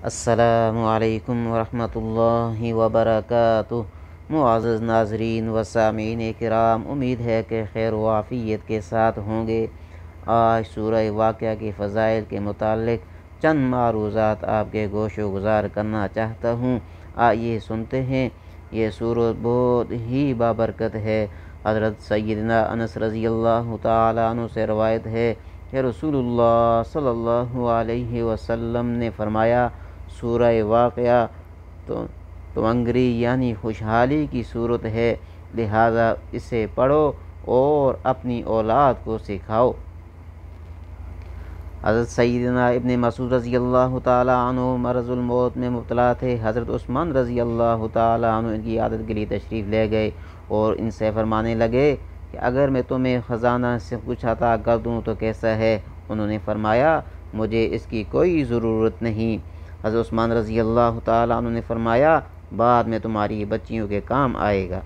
السلام علیکم ورحمۃ اللہ وبرکاتہ۔ معزز ناظرین و سامعین کرام، امید ہے کہ خیر و عافیت کے ساتھ ہوں گے۔ آج سورہ واقعہ کے فضائل کے متعلق چند معروضات آپ کے گوش و گزار کرنا چاہتا ہوں۔ آئیے سنتے ہیں۔ یہ سورت بہت ہی بابرکت ہے۔ حضرت سیدنا انس رضی اللہ تعالیٰ عنہ سے روایت ہے کہ رسول اللہ صلی اللہ علیہ وسلم نے فرمایا، سورہ واقعہ تمنگری یعنی خوشحالی کی صورت ہے، لہذا اسے پڑھو اور اپنی اولاد کو سکھاؤ۔ حضرت سیدنا ابن مسعود رضی اللہ تعالیٰ عنہ مرض الموت میں مبتلا تھے۔ حضرت عثمان رضی اللہ تعالیٰ عنہ ان کی عادت کے لیے تشریف لے گئے اور ان سے فرمانے لگے کہ اگر میں تمہیں خزانہ سے کچھ عطا کر دوں تو کیسا ہے؟ انہوں نے فرمایا، مجھے اس کی کوئی ضرورت نہیں۔ حضرت عثمان رضی اللہ تعالیٰ عنہ نے فرمایا، بعد میں تمہاری بچیوں کے کام آئے گا۔